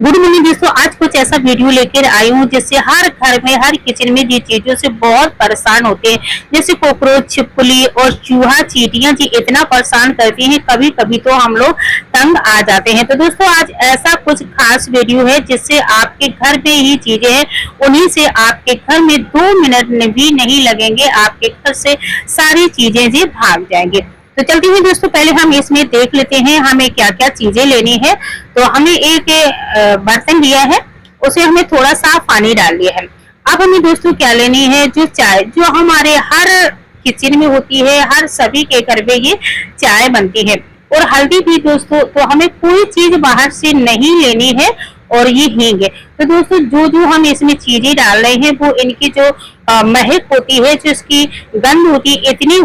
Good morning दोस्तों, आज कुछ ऐसा वीडियो लेकर आई हूँ जिससे हर घर में हर किचन में जी चीजों से बहुत परेशान होते हैं। जैसे कॉकरोच, छिपकली और चूहा, चींटियां जी इतना परेशान करती हैं, कभी कभी तो हम लोग तंग आ जाते हैं। तो दोस्तों आज ऐसा कुछ खास वीडियो है जिससे आपके घर में ही चीजें हैं, उन्हीं से आपके घर में 2 मिनट भी नहीं लगेंगे, आपके घर से सारी चीजें जी भाग जाएंगे। तो चलते हैं दोस्तों, पहले हम इसमें देख लेते हैं हमें क्या क्या चीजें लेनी है। तो हमें एक बर्तन लिया है, उसे हमें थोड़ा सा पानी डाल दिया है। अब हमें दोस्तों क्या लेनी है, जो चाय जो हमारे हर किचन में होती है, हर सभी के घर में ये चाय बनती है। और हल्दी भी दोस्तों, तो हमें कोई चीज बाहर से नहीं लेनी है। और ये हींग है। तो दोस्तों जो जो हम इसमें चीजें डाल रहे हैं वो इनकी जो महक होती है, जो इसकी गंध होती है,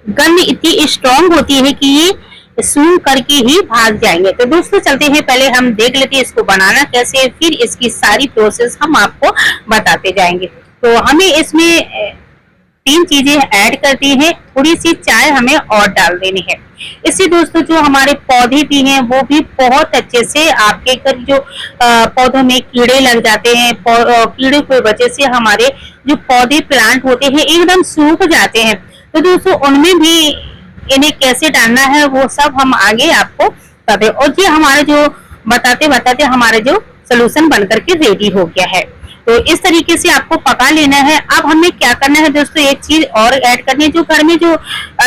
गंध इतनी स्ट्रॉन्ग होती है कि ये सूंघ करके ही भाग जाएंगे। तो दोस्तों चलते हैं, पहले हम देख लेते हैं इसको बनाना कैसे है, फिर इसकी सारी प्रोसेस हम आपको बताते जाएंगे। तो हमें इसमें 3 चीजें ऐड करती हैं, थोड़ी सी चाय हमें और डाल देनी है। इससे दोस्तों जो हमारे पौधे भी हैं वो भी बहुत अच्छे से, आपके घर जो पौधों में कीड़े लग जाते हैं, कीड़े की वजह से हमारे जो पौधे प्लांट होते हैं एकदम सूख जाते हैं। तो दोस्तों उनमें भी इन्हें कैसे डालना है वो सब हम आगे आपको बताते। और ये हमारे जो बताते बताते हमारे जो सोल्यूशन बनकर के रेडी हो गया है। तो इस तरीके से आपको पका लेना है। अब हमें क्या करना है दोस्तों, एक चीज और ऐड करनी है, जो घर में जो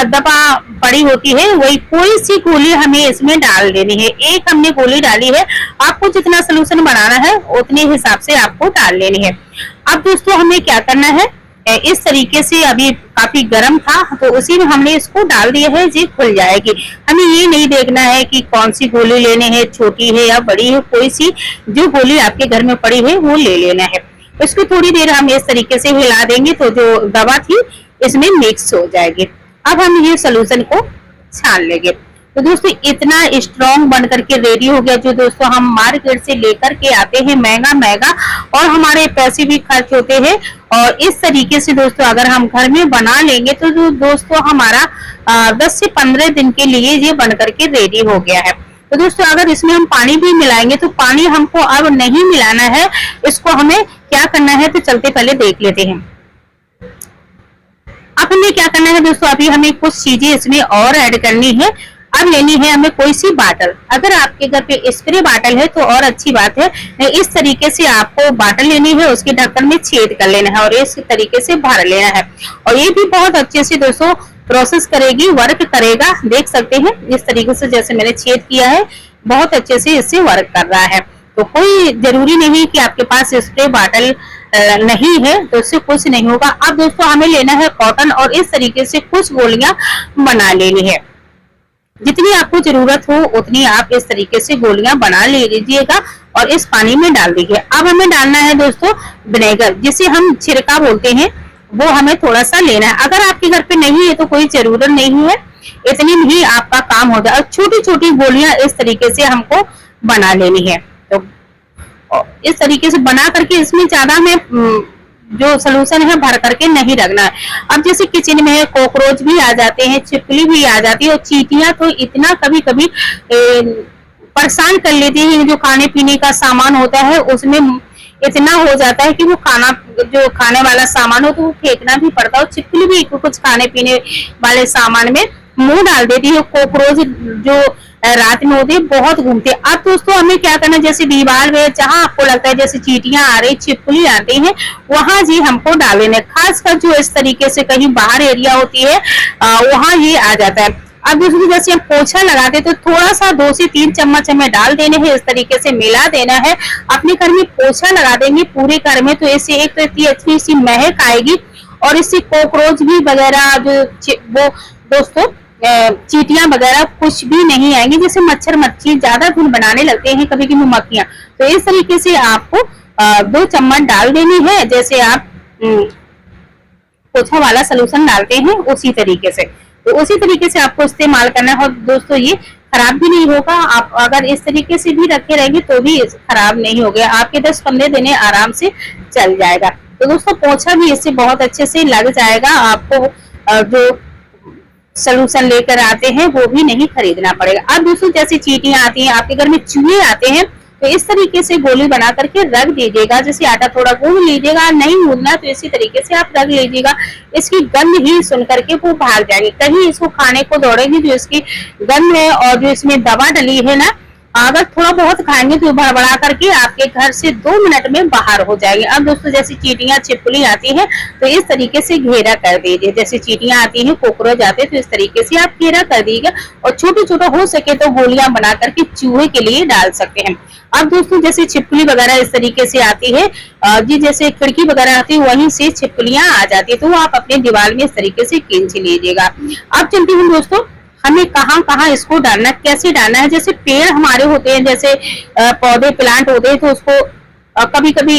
दवा पड़ी होती है वही कोई सी गोली हमें इसमें डाल देनी है। एक हमने गोली डाली है, आपको जितना सोल्यूशन बनाना है उतने हिसाब से आपको डाल लेनी है। अब दोस्तों हमें क्या करना है, इस तरीके से अभी काफी गर्म था तो उसी में हमने इसको डाल दिया है, जी खुल जाएगी। हमें ये नहीं देखना है कि कौन सी गोली लेने है, छोटी है या बड़ी है, कोई सी जो गोली आपके घर में पड़ी है वो ले लेना है। इसको थोड़ी देर हम इस तरीके से हिला देंगे तो जो दवा थी इसमें मिक्स हो जाएगी। अब हम ये सोल्यूशन को छान लेंगे। तो दोस्तों इतना स्ट्रॉन्ग बन करके रेडी हो गया, जो दोस्तों हम मार्केट से लेकर के आते हैं महंगा महंगा, और हमारे पैसे भी खर्च होते हैं। और इस तरीके से दोस्तों अगर हम घर में बना लेंगे तो जो दोस्तों हमारा 10 से 15 दिन के लिए ये बन करके रेडी हो गया है। तो दोस्तों अगर इसमें हम पानी भी मिलाएंगे तो पानी हमको अब नहीं मिलाना है। इसको हमें क्या करना है, तो चलते पहले देख लेते हैं। अब हमें क्या करना है दोस्तों, अभी हमें कुछ चीजें इसमें और ऐड करनी है। अब लेनी है हमें कोई सी बाटल। अगर आपके घर पे स्प्रे बाटल है तो और अच्छी बात है। इस तरीके से आपको बाटल लेनी है, उसके ढक्कन में छेद कर लेना है और इस तरीके से भर लेना है। और ये भी बहुत अच्छे से दोस्तों प्रोसेस करेगी, वर्क करेगा। देख सकते हैं इस तरीके से जैसे मैंने छेद किया है, बहुत अच्छे से इससे वर्क कर रहा है। तो कोई जरूरी नहीं कि आपके पास स्प्रे बाटल नहीं है तो इससे कुछ नहीं होगा। अब दोस्तों हमें लेना है कॉटन और इस तरीके से कुछ गोलियां बना लेनी है। जितनी आपको जरूरत हो उतनी आप इस तरीके से गोलियां बना लीजिएगा और इस पानी में डाल दीजिए। अब हमें डालना है दोस्तों विनेगर, जिसे हम छिड़का बोलते हैं, वो हमें थोड़ा सा लेना है। अगर आपके घर पे नहीं है तो कोई जरूरत नहीं है, इतनी ही आपका काम हो जाए। और छोटी छोटी गोलियां इस तरीके से हमको बना लेनी है। तो इस तरीके से बना करके इसमें ज्यादा में जो सोल्यूशन है भर करके नहीं रखना है। अब जैसे किचन में है, कॉकरोच भी आ जाते हैं, छिपकली भी आ जाती है, और चींटियां तो इतना कभी कभी परेशान कर लेती है। जो खाने पीने का सामान होता है उसमें इतना हो जाता है कि वो जो खाने वाला सामान हो तो वो फेंकना भी पड़ता है। और छिपकली भी कुछ खाने पीने वाले सामान में मुंह डाल देती है। कॉकरोच जो रात में होते बहुत घूमते। अब दोस्तों हमें क्या करना, जैसे दीवार में जहां आपको लगता है जैसे चींटियां आ रही, छिपकली आती हैं, वहां जी हमको डाल देना। खासकर जो इस तरीके से कहीं बाहर एरिया होती है वहां ये आ जाता है। अब दोस्तों जैसे हम पोछा लगाते तो थोड़ा सा 2 से 3 चम्मच हमें डाल देने हैं, इस तरीके से मिला देना है। अपने घर में पोछा लगा देंगे पूरे घर में, तो इससे एक तो इतनी अच्छी सी महक आएगी और इससे कॉकरोच भी वगैरह जो वो दोस्तों चींटियां वगैरह कुछ भी नहीं आएंगे। जैसे मच्छर मक्खी ज्यादा धुन बनाने लगते हैं कभी कभी मक्खियां, तो इस तरीके से आपको 2 चम्मच डाल देनी है, जैसे आप पोछा वाला सोल्यूशन डालते हैं उसी तरीके से। तो उसी तरीके से आपको इस्तेमाल करना है। और दोस्तों ये खराब भी नहीं होगा, आप अगर इस तरीके से भी रखे रहेंगे तो भी खराब नहीं होगा, आपके 10-15 दिन आराम से चल जाएगा। तो दोस्तों पोछा भी इससे बहुत अच्छे से लग जाएगा, आपको जो सोल्यूशन लेकर आते हैं वो भी नहीं खरीदना पड़ेगा। अब दोस्तों जैसे चींटियां आती हैं, आपके घर में चूहे आते हैं, तो इस तरीके से गोली बना करके रख दीजिएगा। जैसे आटा थोड़ा गूंद लीजिएगा, नहीं गूंदना तो इसी तरीके से आप रख लीजिएगा। इसकी गंध ही सुन करके वो भाग जाएगी, कहीं इसको खाने को दौड़ेगी जो इसकी गंध है और जो इसमें दवा डली है ना, अगर थोड़ा बहुत खाएंगे तो भड़बड़ा करके आपके घर से 2 मिनट में बाहर हो जाएंगे। अब दोस्तों जैसे चींटियां छिपकली आती है तो इस तरीके से घेरा कर दीजिए। जैसे चींटियां आती हैं, कॉकरोच आते हैं, तो इस तरीके से आप घेरा कर दीजिएगा और छोटे छोटे हो सके तो गोलियां बना करके चूहे के लिए डाल सकते हैं। अब दोस्तों जैसे छिपकली वगैरह इस तरीके से आती है जी, जैसे खिड़की वगैरह आती है वहीं से छिपकलियां आ जाती है, तो आप अपने दीवार में इस तरीके से खींच लीजिएगा। अब चलती हूँ दोस्तों, हमें कहाँ कहाँ इसको डालना, कैसे डालना है। जैसे पेड़ हमारे होते हैं, जैसे पौधे प्लांट होते हैं, तो उसको कभी कभी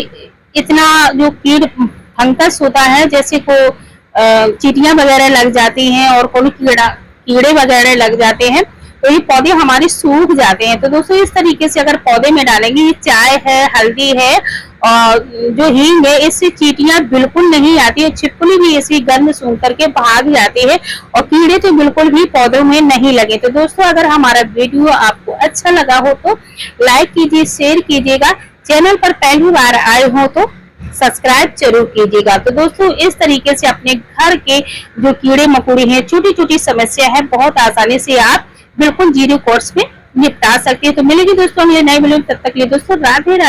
इतना जो कीड़ फंगस होता है, जैसे को चींटियां वगैरह लग जाती हैं और कोई कीड़े वगैरह लग जाते हैं, तो ये पौधे हमारे सूख जाते हैं। तो दोस्तों इस तरीके से अगर पौधे में डालेंगे, ये चाय है, हल्दी है और जो हींग है, इससे चींटियां बिल्कुल नहीं आती है, छिपकली भी इसकी गंध सूंघ करके भाग जाती है और कीड़े तो बिल्कुल भी पौधों में नहीं लगे। तो दोस्तों अगर हमारा वीडियो आपको अच्छा लगा हो तो लाइक कीजिए, शेयर कीजिएगा, चैनल पर पहली बार आए हो तो सब्सक्राइब जरूर कीजिएगा। तो दोस्तों इस तरीके से अपने घर के जो कीड़े मकोड़े हैं, छोटी छोटी समस्या है, बहुत आसानी से आप बिल्कुल 0 कोर्स में निपटा सकते हैं। तो मिलेगी दोस्तों अगले नए वीडियो में, तब तक के लिए दोस्तों राधे राधे।